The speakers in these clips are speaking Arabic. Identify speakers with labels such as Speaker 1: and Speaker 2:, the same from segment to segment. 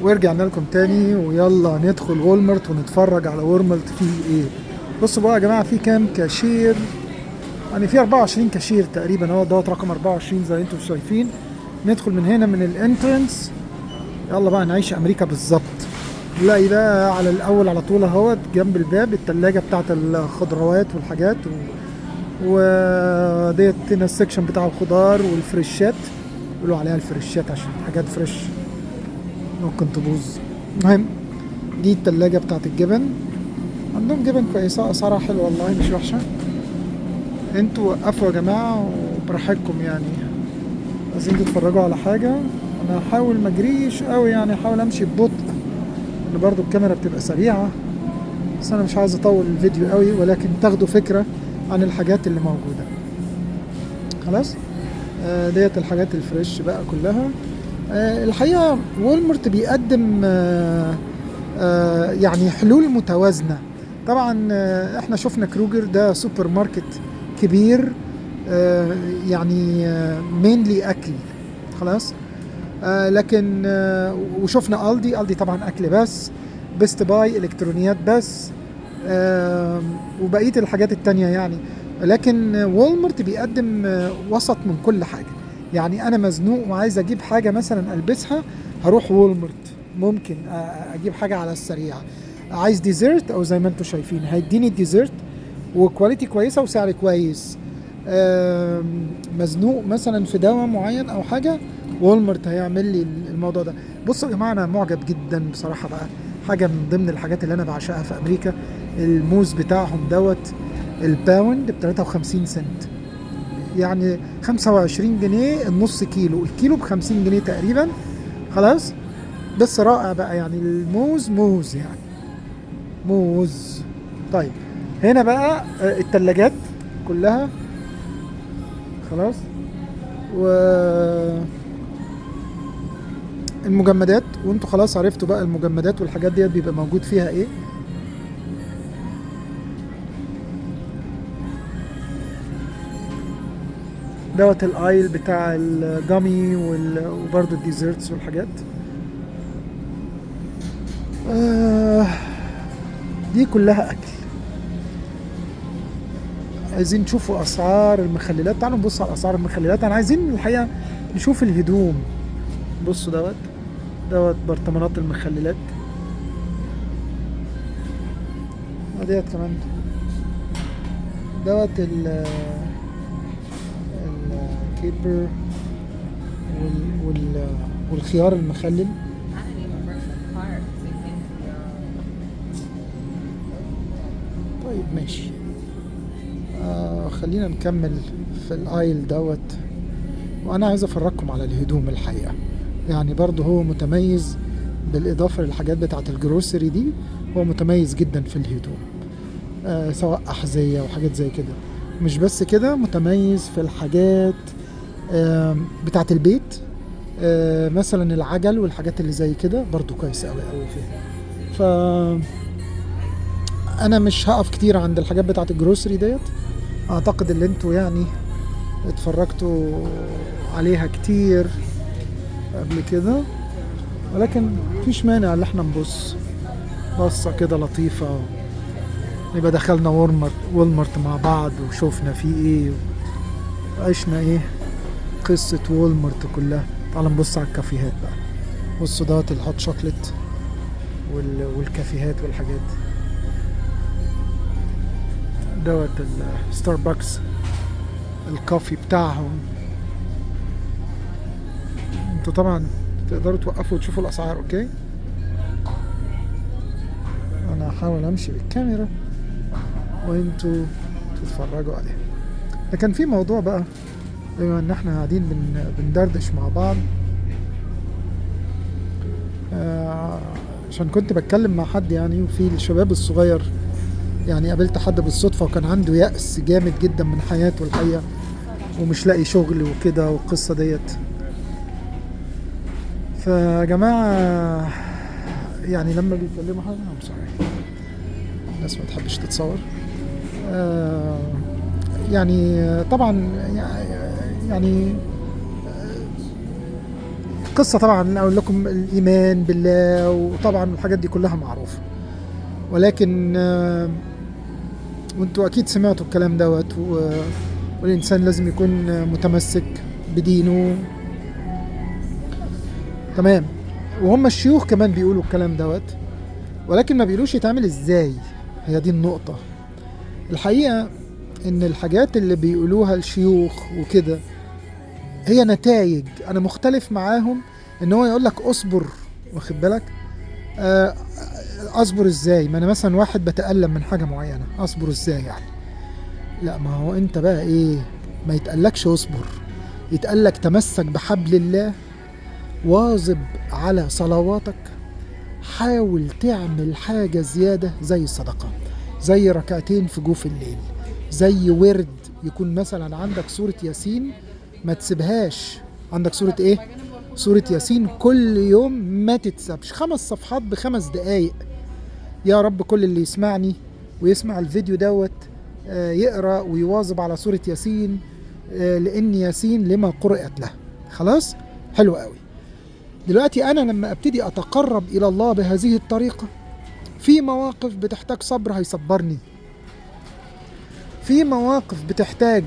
Speaker 1: ورجعنا لكم تاني، ويلا ندخل وولمارت ونتفرج على وولمارت فيه ايه. بصوا بقى يا جماعه، في كام كاشير؟ يعني في 24 كاشير تقريبا، هو دوت رقم 24 زي انتم شايفين. ندخل من هنا من الانترنس. يلا بقى نعيش امريكا بالظبط. نلاقي بقى على الاول على طول اهوت جنب الباب التلاجة بتاعت الخضروات والحاجات وديت هنا السكشن بتاع الخضار والفريشات. يقولوا عليها الفريشات عشان حاجات فريش ممكن تبوظ. المهم، دي التلاجة بتاعت الجبن. عندهم جبن كويسة، أسعارها حلوة والله مش وحشة. انتوا وقفوا يا جماعة وبراحتكم يعني. عايزين تتفرجوا على حاجة؟ أنا هحاول مجريش قوي، يعني هحاول أمشي ببطء، لأن برضو الكاميرا بتبقى سريعة. بس أنا مش عايز أطول الفيديو قوي، ولكن تاخدوا فكرة عن الحاجات اللي موجودة. خلاص. ديت الحاجات الفريش بقى كلها. الحقيقة وولمارت بيقدم يعني حلول متوازنة. طبعا احنا شفنا كروجر ده سوبر ماركت كبير، يعني مينلي اكل. خلاص. لكن وشفنا الدي طبعا اكل بس. بيست باي الكترونيات بس. وبقية الحاجات التانية يعني. لكن وولمارت بيقدم وسط من كل حاجة. يعني انا مزنوق وعايز اجيب حاجة مثلا البسها، هروح وولمارت. ممكن اجيب حاجة على السريع. عايز ديزرت او زي ما انتم شايفين هيديني الديزرت وكواليتي كويسة وسعر كويس. مزنوق مثلا في دواء معين او حاجة، وولمارت هيعمل لي الموضوع ده. بصوا يا جماعة، انا معجب جدا بصراحة بقى. حاجة من ضمن الحاجات اللي انا بعشقها في امريكا، الموز بتاعهم دوت الباوند ب 53 سنت. يعني 25 جنيه النص كيلو، الكيلو ب 50 جنيه تقريبا. خلاص. بس رائع بقى، يعني الموز موز يعني موز. طيب، هنا بقى التلاجات كلها. خلاص. والمجمدات، وانتوا خلاص عرفتوا بقى المجمدات والحاجات ديت بيبقى موجود فيها ايه. دوت الايل بتاع الجامي وبرضه الديزرتس والحاجات. آه دي كلها اكل. عايزين نشوفوا اسعار المخللات؟ تعالوا نبص على اسعار المخللات. انا عايزين الحقيقه نشوف الهدوم. بصوا دوت برطمانات المخللات. وديت كمان دوت الكيبر والخيار المخلل. طيب ماشي. خلينا نكمل في الايل دوت. وانا عايز افرجكم على الهدوم الحقيقة. يعني برضه هو متميز، بالاضافة للحاجات بتاعة الجروسري دي. هو متميز جدا في الهدوم. سواء احذية وحاجات زي كده. مش بس كده، متميز في الحاجات بتاعة البيت. مثلا العجل والحاجات اللي زي كده برضو كويسة قوي قوي فيها. ف انا مش هقف كتير عند الحاجات بتاعة الجروسري ديت. اعتقد اللي انتوا يعني اتفرجتوا عليها كتير قبل كده، ولكن مفيش مانع ان احنا نبص بصة كده لطيفة. نبقى دخلنا وولمارت مع بعض وشوفنا فيه ايه، وعشنا ايه قصة وولمارت كلها. تعال نبص على الكافيهات بقى. بصوا دوت الهوت شوكليت والكافيهات والحاجات. دوت الستاربكس الكافي بتاعهم. انتوا طبعا تقدروا توقفوا وتشوفوا الاسعار. اوكي، انا هحاول امشي بالكاميرا وانتوا تتفرجوا عليها. لكن في موضوع بقى، بما ان احنا قاعدين بندردش مع بعض. عشان كنت بتكلم مع حد يعني، وفي الشباب الصغير يعني قابلت حد بالصدفة وكان عنده يأس جامد جدا من حياته الحقيقة، ومش لاقي شغل وكده والقصة ديت. فيا جماعة، يعني لما بيتكلموا حاجة I'm sorry، الناس ما تحبش تتصور. يعني طبعا يعني القصة طبعا اقول لكم الايمان بالله، وطبعا الحاجات دي كلها معروفة، ولكن وانتوا اكيد سمعتوا الكلام دوت، والانسان لازم يكون متمسك بدينه. تمام. وهم الشيوخ كمان بيقولوا الكلام دوت، ولكن ما بيقولوش يتعمل ازاي. هي دي النقطة. الحقيقة ان الحاجات اللي بيقولوها الشيوخ وكده هي نتائج. انا مختلف معاهم ان هو يقول لك اصبر، واخد بالك؟ اصبر ازاي؟ ما انا مثلا واحد بتألم من حاجة معينة، اصبر ازاي يعني؟ لا، ما هو انت بقى ايه، ما يتقلكش اصبر، يتقلك تمسك بحبل الله، واظب على صلواتك، حاول تعمل حاجة زيادة زي الصدقة، زي ركعتين في جوف الليل، زي ورد يكون مثلا عندك سورة ياسين ما تسيبهاش. عندك سورة ايه؟ سورة ياسين كل يوم ما تتسابش، 5 صفحات ب5 دقايق. يا رب كل اللي يسمعني ويسمع الفيديو دوت يقرأ ويواظب على سورة ياسين، لأن ياسين لما قرأت له. خلاص؟ حلو قوي. دلوقتي أنا لما أبتدي أتقرب إلى الله بهذه الطريقة، في مواقف بتحتاج صبر هيصبرني، في مواقف بتحتاج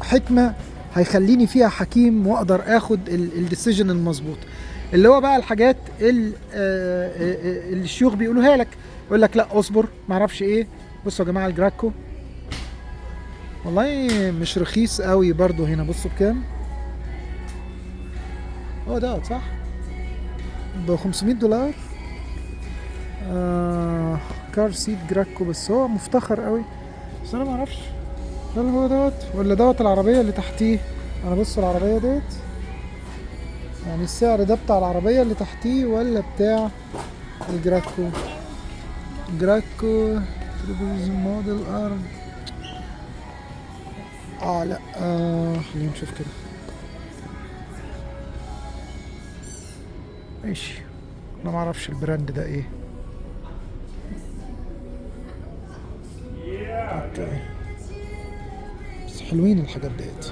Speaker 1: حكمة هيخليني فيها حكيم واقدر اخد الديسيجن المظبوط، اللي هو بقى الحاجات اللي الشيوخ بيقولوها لك، يقول لك لا اصبر، معرفش ايه. بصوا يا جماعه الجراكو والله مش رخيص قوي برضو هنا. بصوا بكام هو ده؟ صح، ب $500. كار سيت جراكو، بس هو مفتخر قوي، بس انا معرفش هل هو دوت ولا دوت العربية اللي تحتيه. انا بصوا العربية ديت، يعني السعر ده بتاع العربية اللي تحتيه ولا بتاع الجراكو؟ جراكو تريبلز موديل ار. لا خلينا نشوف كده. ماشي، انا معرفش البراند ده ايه. اوكي، بس حلوين الحاجات ديت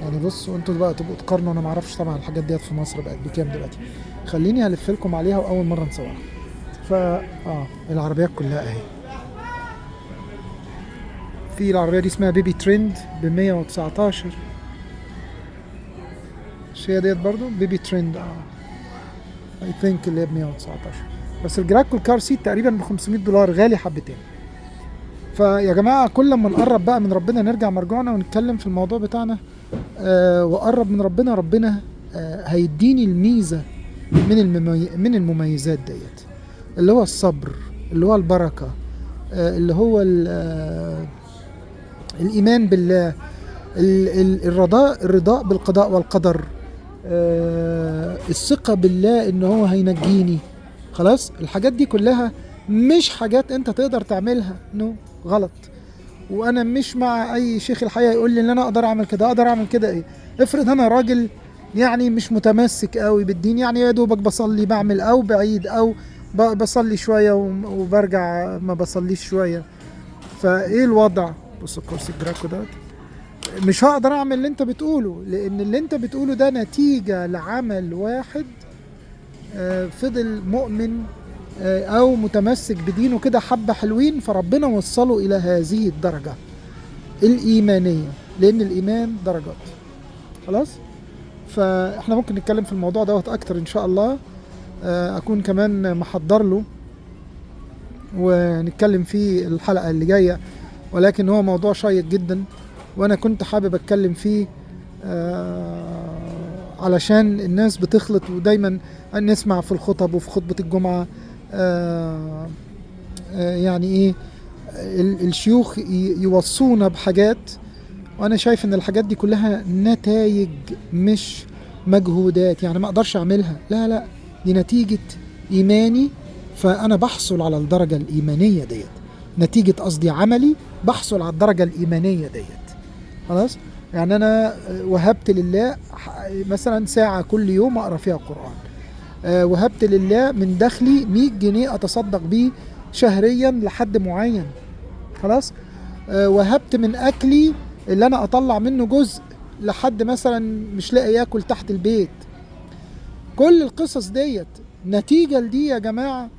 Speaker 1: يعني. بصوا انتوا بقى تبقوا تقارنوا، انا معرفش طبعا الحاجات ديت في مصر بقت بكام دلوقتي. خليني الف لكم عليها واول مره نصورها. العربيات كلها اهي. في العربيه دي اسمها بيبي ترند ب 119. مش هي ديت برضو بيبي ترند؟ اي ثينك اللي هي ب 119. بس الجراكو الكار سيت تقريبا ب $500، غالي حبتين. فيا جماعه كل ما نقرب بقى من ربنا نرجع مرجعنا ونتكلم في الموضوع بتاعنا، وقرب من ربنا، ربنا هيديني الميزه من المميزات ديت، اللي هو الصبر، اللي هو البركه، اللي هو الايمان بالله، الرضاء بالقضاء والقدر، الثقه بالله ان هو هينجيني. خلاص، الحاجات دي كلها مش حاجات انت تقدر تعملها، غلط. وانا مش مع اي شيخ الحقيقه يقول لي ان انا اقدر اعمل كده، اقدر اعمل كده. ايه؟ افرض انا راجل يعني مش متمسك قوي بالدين، يعني يا دوبك بصلي، بعمل او بعيد، او بصلي شويه وبرجع ما بصليش شويه، فايه الوضع؟ بص الكرسي الجراكو ده، مش هقدر اعمل اللي انت بتقوله، لان اللي انت بتقوله ده نتيجه لعمل واحد فضل مؤمن او متمسك بدينه كده حبة حلوين، فربنا وصله الى هذه الدرجة الايمانية، لان الايمان درجات. خلاص، فاحنا ممكن نتكلم في الموضوع دوت اكتر ان شاء الله، اكون كمان محضر له ونتكلم فيه الحلقة اللي جاية، ولكن هو موضوع شيق جدا وانا كنت حابب اتكلم فيه علشان الناس بتخلط، ودايما نسمع في الخطب وفي خطبة الجمعة يعني ايه الشيوخ يوصونا بحاجات، وانا شايف ان الحاجات دي كلها نتائج مش مجهودات، يعني ما اقدرش اعملها، لا دي نتيجة ايماني، فانا بحصل على الدرجة الايمانية ديت، نتيجة قصدي عملي بحصل على الدرجة الايمانية ديت. خلاص، يعني انا وهبت لله مثلا ساعة كل يوم اقرا فيها قرآن، وهبت لله من دخلي 100 جنيه اتصدق بيه شهريا لحد معين. خلاص، وهبت من اكلي اللي انا اطلع منه جزء لحد مثلا مش لاقي ياكل تحت البيت. كل القصص ديت نتيجة لدي يا جماعة.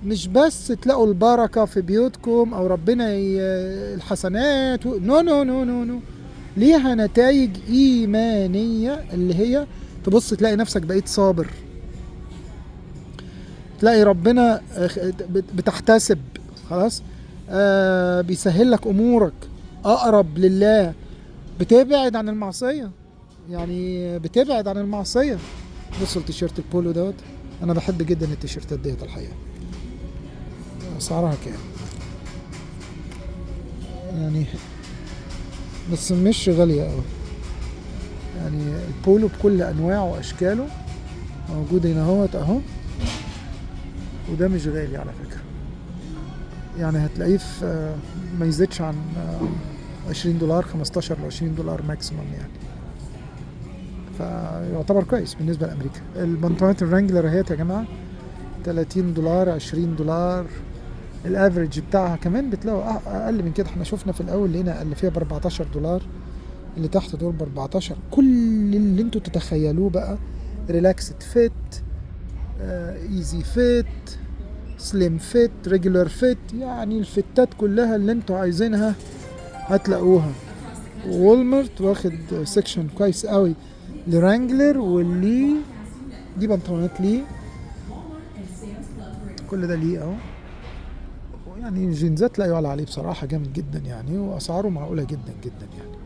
Speaker 1: مش بس تلاقوا البركة في بيوتكم او ربنا الحسنات نو نو نو نو نو، ليها نتائج ايمانية، اللي هي تبص تلاقي نفسك بقيت صابر، تلاقي ربنا بتحتسب خلاص، بيسهل لك امورك، اقرب لله، بتبعد عن المعصية، يعني بتبعد عن المعصية. بصوا التيشيرت البولو دوت، انا بحب جدا التيشيرتات ديت الحقيقة. اسعارها كام يعني؟ بس مش غالية قوي يعني. البولو بكل انواعه واشكاله موجود هنا اهوت اهو، وده مش غالي على فكرة يعني. هتلاقيه في ما يزيدش عن $20، 15 ل $20 ماكسيموم يعني، فيعتبر كويس بالنسبة لأمريكا. البنطلونات الرانجلر اهيت يا جماعة $30، $20. الافريج بتاعها كمان بتلاقوا اقل من كده. احنا شفنا في الاول لقينا اقل فيها $14، اللي تحت دول ب14. كل اللي انتوا تتخيلوه بقى، ريلاكسد فيت، ايزي فيت، سليم فيت، ريجولار فيت، يعني الفتات كلها اللي انتوا عايزينها هتلاقوها. وولمارت واخد سيكشن كويس قوي لرانجلر واللي دي بنطلونات ليه، كل ده ليه اهو. يعني الجينزات لا يعلى عليه بصراحة، جامد جدا يعني، واسعاره معقولة جدا جدا يعني.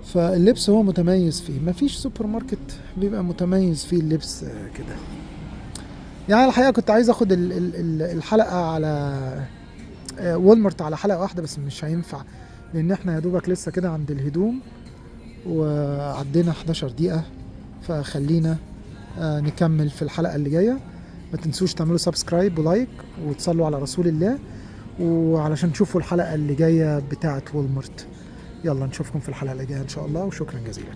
Speaker 1: فاللبس هو متميز فيه، مفيش سوبر ماركت بيبقى متميز فيه اللبس كده يعني. الحقيقة كنت عايز اخد الحلقة على وولمارت على حلقة واحدة، بس مش هينفع لان احنا يا دوبك لسه كده عند الهدوم وعدينا 11 دقيقة. فخلينا نكمل في الحلقة اللي جاية. ما تنسوش تعملوا سبسكرايب ولايك وتصلوا على رسول الله، وعلشان تشوفوا الحلقة اللي جاية بتاعة وولمارت. يلا نشوفكم في الحلقة اللي جاية ان شاء الله، وشكرا جزيلا.